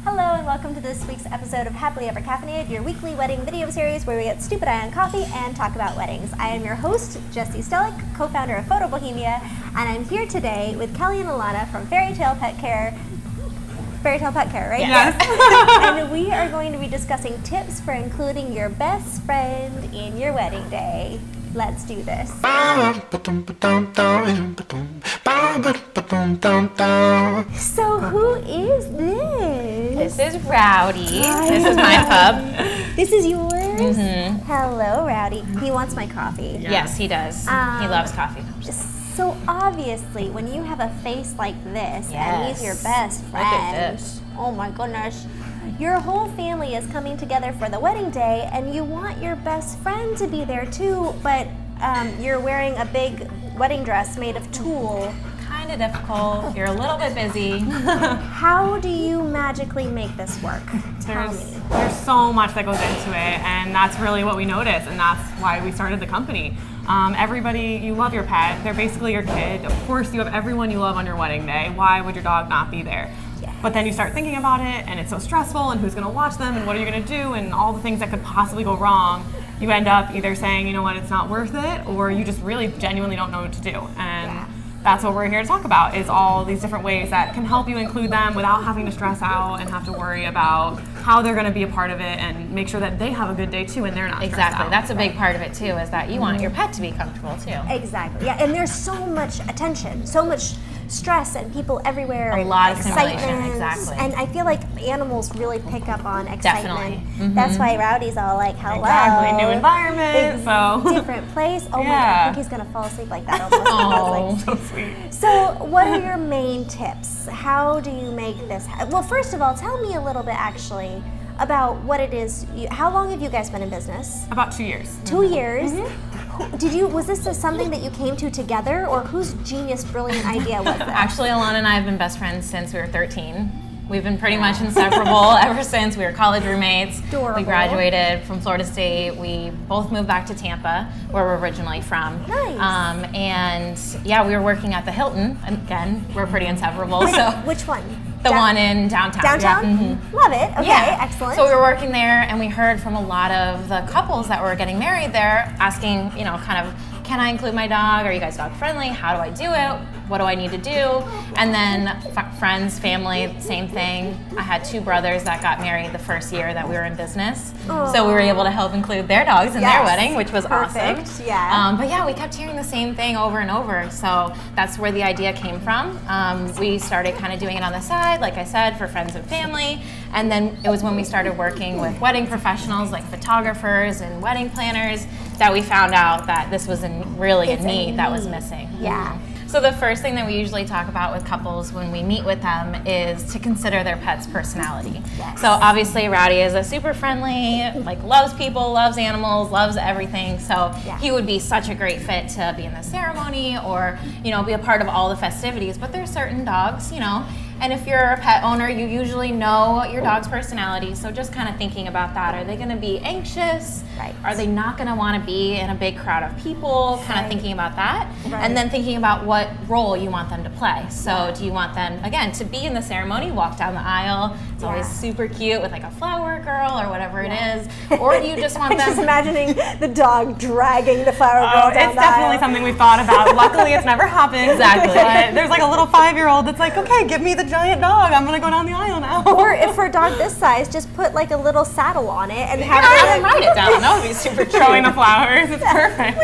Hello and welcome to this week's episode of Happily Ever Caffeinated, your weekly wedding video series where we get stupid eye on coffee and talk about weddings. I am your host, Pavel Stehlik, co-founder of Photo Bohemia, and I'm here today with Kelly and Ilana from FairyTail Pet Care. FairyTail Pet Care, right? Yes. And we are going to be discussing tips for including your best friend in your wedding day. Let's do this. So who is this? This is Rowdy. This is my pup. This is yours? Mm-hmm. Hello, Rowdy. He wants my coffee. Yes, he does. He loves coffee. So obviously, when you have a face like this, and he's your best friend, Look at this. Oh my goodness, your whole family is coming together for the wedding day, and you want your best friend to be there too, but you're wearing a big wedding dress made of tulle. Kind of difficult. You're a little bit busy. How do you magically make this work? Tell me. There's so much that goes into it, and that's really what we notice, and that's why we started the company. Everybody, you love your pet. They're basically your kid. Of course, you have everyone you love on your wedding day. Why would your dog not be there? Yes. But then you start thinking about it, and it's so stressful, and who's going to watch them, and what are you going to do, and all the things that could possibly go wrong. You end up either saying, you know what, it's not worth it, or you just really genuinely don't know what to do. And that's what we're here to talk about, is all these different ways that can help you include them without having to stress out and have to worry about how they're going to be a part of it, and make sure that they have a good day too and they're not stressed out. That's a big part of it too, is that you want your pet to be comfortable too. Exactly. Yeah, and there's so much attention, so much stress, and people everywhere. A lot of stimulation, excitement. exactly. And I feel like animals really pick up on excitement. Definitely. Mm-hmm. That's why Rowdy's all like, hello. Exactly, new environment, so. Different place. Oh my God, I think he's gonna fall asleep like that almost. Oh, So sweet. So what are your main tips? How do you make this? Well, first of all, tell me a little bit actually about what it is. How long have you guys been in business? About 2 years. 2 years. Was this something that you came to together, or whose genius, brilliant idea was this? Actually, Ilana and I have been best friends since we were 13. We've been pretty much inseparable ever since. We were college roommates. Adorable. We graduated from Florida State. We both moved back to Tampa, where we're originally from. Nice. And yeah, we were working at the Hilton. Again, we're pretty inseparable. So Which one? the one in downtown. Downtown? Yeah. Mm-hmm. Love it. Okay, Yeah. excellent. So we were working there, and we heard from a lot of the couples that were getting married there asking, kind of, can I include my dog? Are you guys dog friendly? How do I do it? What do I need to do? And then friends, family, same thing. I had 2 brothers that got married the first year that we were in business. So we were able to help include their dogs in their wedding, which was Perfect. awesome. Yeah. But yeah, we kept hearing the same thing over and over. So that's where the idea came from. We started kind of doing it on the side, like I said, for friends and family. And then it was when we started working with wedding professionals like photographers and wedding planners that we found out that this was really a need that was missing. Yeah. So the first thing that we usually talk about with couples when we meet with them is to consider their pet's personality. Yes. So obviously Rowdy is a super friendly, loves people, loves animals, loves everything. So he would be such a great fit to be in the ceremony or, be a part of all the festivities. But there's certain dogs, and if you're a pet owner, you usually know your dog's personality. So just kind of thinking about that. Are they going to be anxious? Right. Are they not going to want to be in a big crowd of people? Kind of thinking about that. Right. And then thinking about what role you want them to play. So do you want them, again, to be in the ceremony, walk down the aisle? It's always super cute with a flower girl or whatever it is. Or do you just want I'm them... just imagining the dog dragging the flower girl down It's the definitely aisle. something we've thought about. Luckily, it's never happened. Exactly. But there's a little 5-year-old that's like, okay, give me the giant dog. I'm going to go down the aisle now. Or if for a dog this size, just put a little saddle on it and have Have them it ride it down. That would be super cute. Throwing the flowers. It's perfect.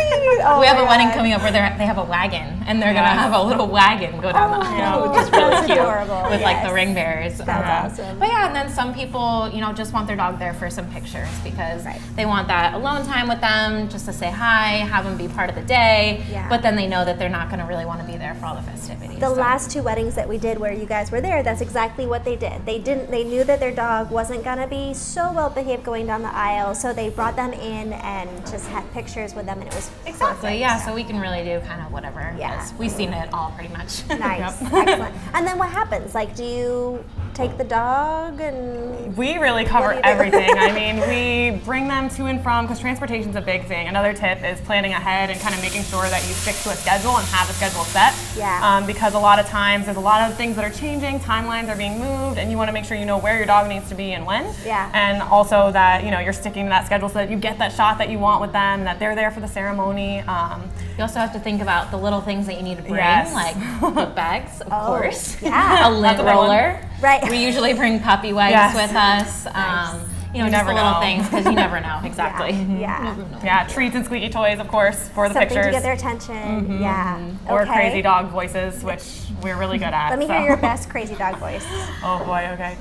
Oh We have my a wedding God. coming up where they have a wagon, and they're gonna have a little wagon go down the aisle, which is really That's cute adorable, with yes. the ring bearers. That's awesome. But yeah, and then some people, just want their dog there for some pictures because they want that alone time with them, just to say hi, have them be part of the day. Yeah. But then they know that they're not gonna really want to be there for all the festivities. The last 2 weddings that we did where you guys were there, that's exactly what they did. They knew that their dog wasn't gonna be so well behaved going down the aisle, so they brought them in and just had pictures with them, and it was Exactly, perfect. yeah, so we can really do kind of whatever. Yeah. We've seen it all pretty much. Nice, excellent. And then what happens? Do you take the dog and... We really cover What do you do? everything. I mean, we bring them to and from, because transportation's a big thing. Another tip is planning ahead and kind of making sure that you stick to a schedule and have a schedule set. Yeah. Because a lot of times there's a lot of things that are changing, timelines are being moved, and you want to make sure you know where your dog needs to be and when. Yeah. And also that, you know, you're sticking to that schedule so that you get that shot that you want with them, that they're there for the ceremony. You also have to think about the little things that you need to bring, Yes. like book bags, of course. yeah. A lint That's a big one. roller. Right. We usually bring puppy wipes Yes. with us. You know, You just never the little know. things, because you never know. Exactly. Yeah. Yeah, treats and squeaky toys, of course, for the Something pictures. to get their attention. Yeah. Or Okay. crazy dog voices, which we're really good at. Let me so. hear your best crazy dog voice. Oh boy, okay.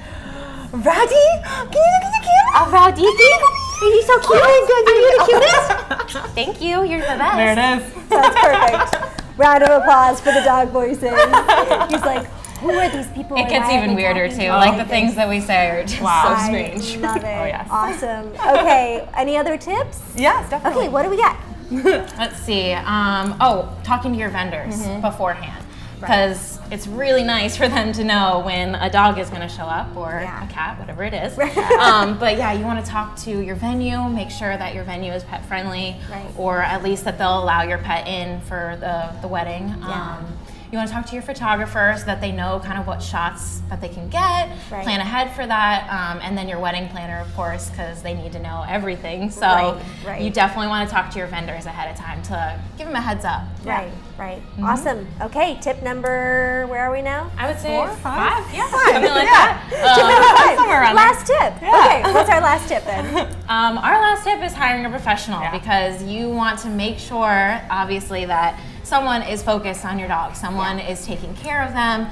Rowdy, can you look at the camera? Oh, Rowdy, you're so cute. Are you the cutest? Thank you. You're the best. There it is. That's perfect. Round of applause for the dog voices. He's like, who are these people? It and gets why are even they weirder talking too. to Like me the like things this? that we say are just Wow. so strange. I love it. Oh, yes. Awesome. Okay. Any other tips? Yes, definitely. Okay. What do we got? Let's see. Talking to your vendors beforehand, because it's really nice for them to know when a dog is going to show up, or Yeah. a cat, whatever it is. But yeah, you want to talk to your venue, make sure that your venue is pet friendly, Right. or at least that they'll allow your pet in for the wedding. Yeah. You want to talk to your photographer so that they know kind of what shots that they can get, Right. plan ahead for that, and then your wedding planner, of course, because they need to know everything. So Right. you definitely want to talk to your vendors ahead of time to give them a heads up. Right. Right. Awesome. Okay. Tip number. Where are we now? I would say 4, 5? yeah, something like Yeah. that. Somewhere around there. Last tip. Okay. What's our last tip then? Our last tip is hiring a professional, Yeah. because you want to make sure, obviously, that someone is focused on your dog. Someone is taking care of them.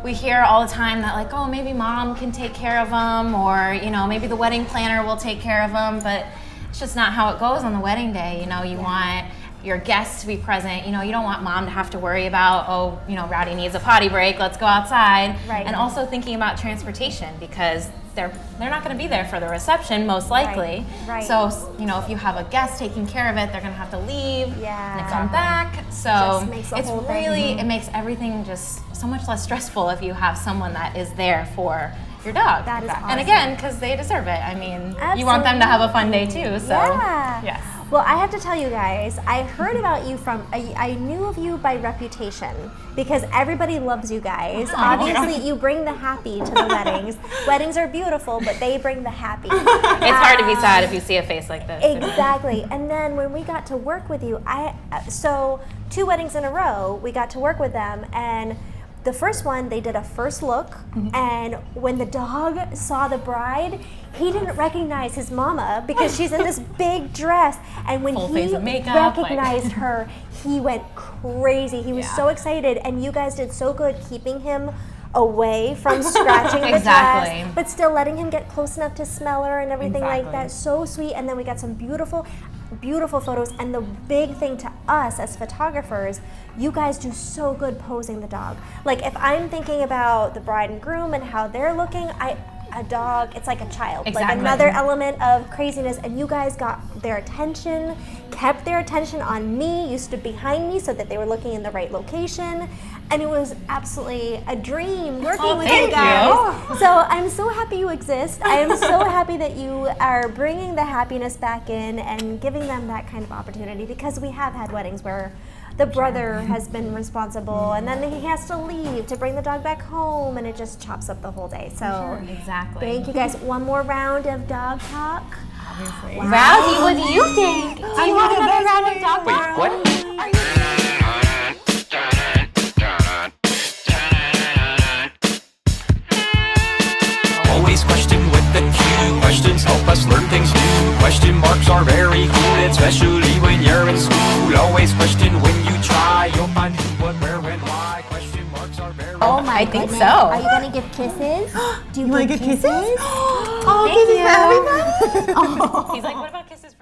We hear all the time that, like, oh, maybe mom can take care of them, or, you know, maybe the wedding planner will take care of them, but it's just not how it goes on the wedding day. You know, you want your guests to be present. You know, you don't want mom to have to worry about, oh, you know, Rowdy needs a potty break, let's go outside. Right. And also thinking about transportation, because they're not going to be there for the reception, most likely. Right. So, you know, if you have a guest taking care of it, they're going to have to leave Yeah. and come back. So Just makes the it's whole thing- really, it makes everything just so much less stressful if you have someone that is there for your dog. That is awesome. And again, because they deserve it. I mean, you want them to have a fun day too. So Yeah. Yes. Well, I have to tell you guys, I heard about you from, I knew of you by reputation, because everybody loves you guys. Obviously, you bring the happy to the weddings. Weddings are beautiful, but they bring the happy. it's hard to be sad if you see a face like this. Exactly. And then when we got to work with you, so 2 weddings in a row, we got to work with them, and the first one, they did a first look, and when the dog saw the bride, he didn't recognize his mama because she's in this big dress. And when Full he face of makeup, recognized her, he went crazy. He was so excited, and you guys did so good keeping him away from scratching the Exactly. dress, but still letting him get close enough to smell her and everything like Exactly. that. So sweet. And then we got some beautiful photos. And the big thing to us as photographers, you guys do so good posing the dog. Like, if I'm thinking about the bride and groom and how they're looking, a dog, it's like a child. Like Exactly. another element of craziness. And you guys got their attention, kept their attention on me. You stood behind me so that they were looking in the right location. And it was absolutely a dream working with you thank guys. you. So I'm so happy you exist. I am so happy that you are bringing the happiness back in and giving them that kind of opportunity, because we have had weddings where the brother has been responsible and then he has to leave to bring the dog back home, and it just chops up the whole day. So Exactly. thank you guys. One more round of dog talk. Obviously. Rowdy, what do you think? Do you want another round of dog talk? What? Always question with the Q. Questions help us learn things new. Question marks are very cool, especially when you're in school. Always question when you try. You'll find who, what, where, when, why. Question marks are very Oh my I think goodness. so. Are you gonna give kisses? Do you give kisses? Oh, Thank you. He's like, what about kisses